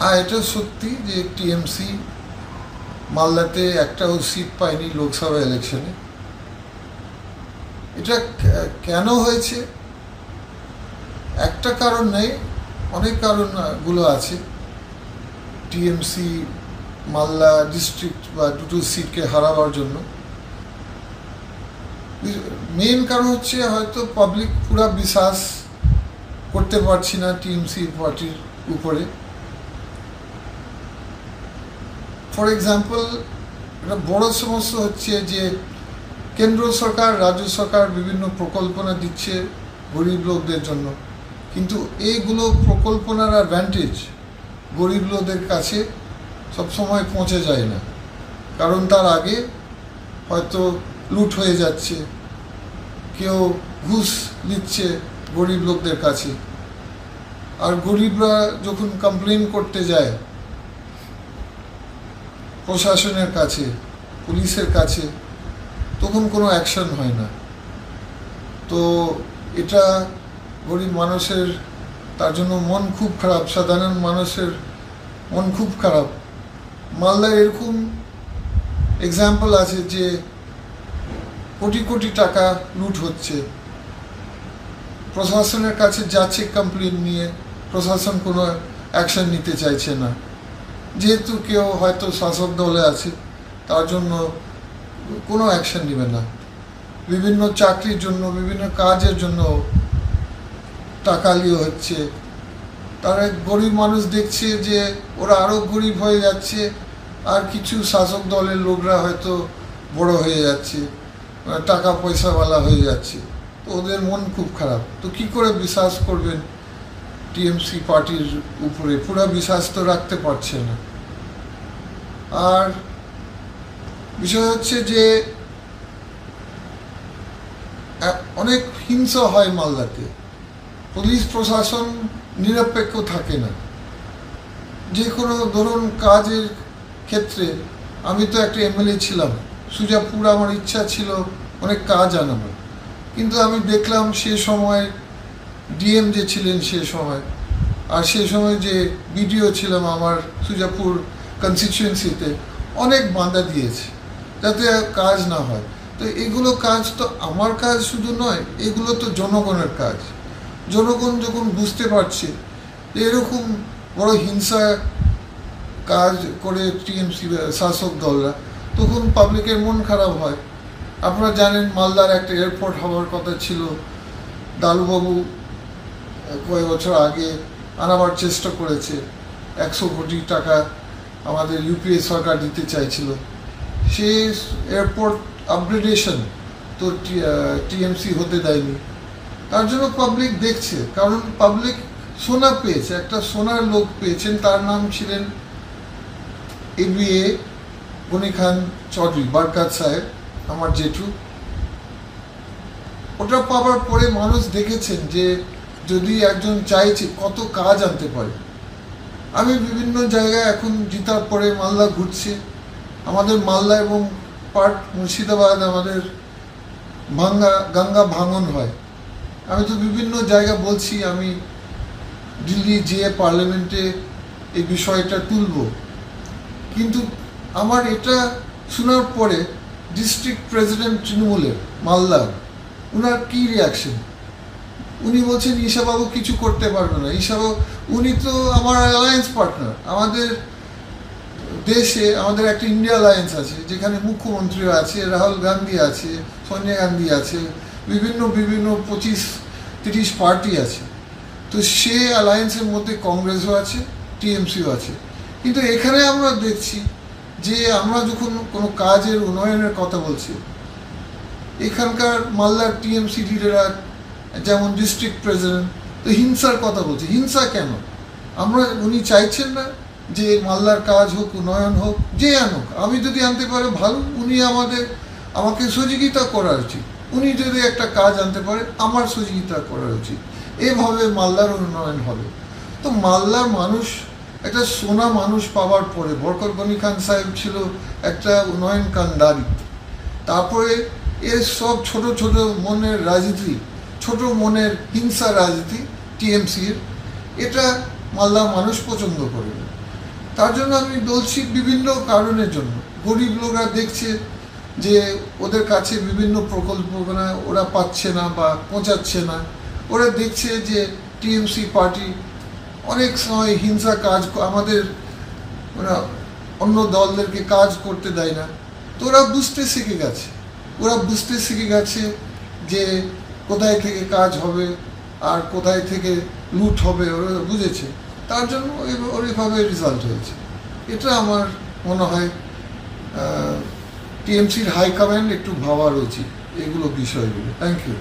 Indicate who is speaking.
Speaker 1: এটা সত্যি যে টিএমসি মালদাতে একটাও সিট পায়নি লোকসভা ইলেকশনে। এটা কেন হয়েছে? একটা কারণ নেই, অনেক কারণগুলো আছে। টিএমসি মালদা ডিস্ট্রিক্ট বা দুটো সিটকে হারাবার জন্য মেন কারণ হচ্ছে হয়তো পাবলিক পুরা বিশ্বাস করতে পারছি না টিএমসি পার্টির উপরে। ফর এক্সাম্পল, একটা বড় সমস্যা হচ্ছে যে কেন্দ্র সরকার রাজ্য সরকার বিভিন্ন প্রকল্পনা দিচ্ছে গরিব লোকদের জন্য, কিন্তু এইগুলো প্রকল্পনার অ্যাডভান্টেজ গরিব লোকদের কাছে সবসময় পৌঁছে যায় না, কারণ তার আগে হয়তো লুট হয়ে যাচ্ছে, কেউ ঘুষ নিচ্ছে গরিব লোকদের কাছে। আর গরিবরা যখন কমপ্লেন করতে যায় প্রশাসনের কাছে, পুলিশের কাছে, তখন কোনো অ্যাকশন হয় না। তো এটা গরিব মানুষের, তার জন্য মন খুব খারাপ, সাধারণ মানুষের মন খুব খারাপ। মালদায় এরকম এক্সাম্পল আছে যে কোটি কোটি টাকা লুট হচ্ছে, প্রশাসনের কাছে যাচ্ছে কমপ্লেন নিয়ে, প্রশাসন কোনো অ্যাকশন নিতে চাইছে না, যেহেতু কেউ হয়তো শাসক দলে আছে তার জন্য কোনো অ্যাকশন নেবে না। বিভিন্ন চাকরির জন্য, বিভিন্ন কাজের জন্য টাকা নিয়ে হচ্ছে, তারা গরিব মানুষ দেখছে যে ওরা আরও গরিব হয়ে যাচ্ছে, আর কিছু শাসক দলের লোকরা হয়তো বড় হয়ে যাচ্ছে, টাকা পয়সাওয়ালা হয়ে যাচ্ছে, তো ওদের মন খুব খারাপ। তো কি করে বিশ্বাস করবেন টিএমসি পার্টির উপরে? পুরো বিশ্বাস তো রাখতে পারছে না। আর বিষয় হচ্ছে যে অনেক হিংসা হয় মালদাতে, পুলিশ প্রশাসন নিরপেক্ষ থাকে না। যে কোনো ধরুন কাজের ক্ষেত্রে, আমি তো একটা এমএলএ ছিলাম সুজাপুর, আমার ইচ্ছা ছিল অনেক কাজ আনাবার, কিন্তু আমি দেখলাম সে সময় ডিএম যে ছিলেন সে সময়, আর সে সময় যে বিডিও ছিলাম আমার সুজাপুর কনস্টিটিউয়েন্সিতে, অনেক বাঁধা দিয়েছে যাতে কাজ না হয়। তো এগুলো কাজ তো আমার কাজ শুধু নয়, এগুলো তো জনগণের কাজ। জনগণ যখন বুঝতে পারছে যে এরকম বড় হিংসা কাজ করে টিএমসি শাসক দলরা, তখন পাবলিকের মন খারাপ হয়। আপনারা জানেন মালদার একটা এয়ারপোর্ট হওয়ার কথা ছিল, দালুবাবু কয়েক বছর আগে আনাবার চেষ্টা করেছে, 100 কোটি টাকা আমাদের ইউপিএ সরকার দিতে চাইছিল। সেই এয়ারপোর্ট আপগ্রেডেশন তো টিএমসি হতে দেয়নি, তার জন্য পাবলিক দেখছে, কারণ পাবলিক সোনা পেয়েছে, একটা সোনার লোক পেয়েছেন, তার নাম ছিলেন এবিএ গনি খান চৌধুরী, বারকাত সাহেব, আমার জেঠু। ওটা পাওয়ার পরে মানুষ দেখেছেন যে যদি একজন চাইছে কত কাজ আনতে পারে। আমি বিভিন্ন জায়গায় এখন জিতার পরে মালদা ঘুরছি, আমাদের মালদা এবং পার্ট মুর্শিদাবাদ আমাদের গঙ্গা ভাঙন হয়। আমি তো বিভিন্ন জায়গা বলছি আমি দিল্লি যেয়ে পার্লামেন্টে এই বিষয়টা তুলব, কিন্তু আমার এটা শোনার পরে ডিস্ট্রিক্ট প্রেসিডেন্ট তৃণমূলের মালদার, ওনার কী রিয়াকশন? উনি বলছেন ঈশাবাবু কিছু করতে পারবে না। ঈশাবাবু উনি তো আমার অ্যালায়েন্স পার্টনার, আমাদের দেশে আমাদের একটা ইন্ডিয়া অ্যালায়েন্স আছে, যেখানে মুখ্যমন্ত্রীও আছে, রাহুল গান্ধী আছে, সোনিয়া গান্ধী আছে, বিভিন্ন 25-30 পার্টি আছে। তো সে অ্যালায়েন্সের মধ্যে কংগ্রেসও আছে, টিএমসিও আছে। কিন্তু এখানে আমরা দেখছি যে আমরা যখন কোনো কাজের উন্নয়নের কথা বলছি, এখানকার মালদার টিএমসি লিডাররা যেমন ডিস্ট্রিক্ট প্রেসিডেন্ট তো হিংসার কথা বলছে। হিংসা কেন? উনি চাইছেন না যে মালদার কাজ হোক, উন্নয়ন হোক, যে আনুক, আমি যদি আনতে পারে ভালো, উনি আমাকে সহযোগিতা করা উচিত। উনি যদি একটা কাজ আনতে পারে আমার সহযোগিতা করা উচিত, এভাবে মালদার উন্নয়ন হবে। তো মালদার মানুষ একটা সোনা মানুষ পাওয়ার পরে, বরকত গনি খান সাহেব ছিল একটা উন্নয়ন কান্ডারি, তারপরে এর সব ছোট ছোট মনের রাজনীতি, ছোট মনের হিংসা রাজনীতি টিএমসির, এটা মালদার মানুষ পছন্দ করে না। তার জন্য আমি বলছি বিভিন্ন কারণের জন্য গরিব লোকরা দেখছে যে ওদের কাছে বিভিন্ন প্রকল্প ওরা পাচ্ছে না বা পৌঁছাচ্ছে না। ওরা দেখছে যে টিএমসি পার্টি অনেক সময় হিংসা কাজ আমাদের ওরা অন্য দলদেরকে কাজ করতে দেয় না। তো ওরা বুঝতে শিখে গেছে যে কোথায় থেকে কাজ হবে আর কোথায় থেকে লুট হবে ওরা বুঝেছে। তার জন্য ওইভাবে রেজাল্ট হয়েছে। এটা আমার মনে হয় টিএমসির হাইকমান্ড একটু ভাবার উচিত এগুলো বিষয়গুলো। Thank you.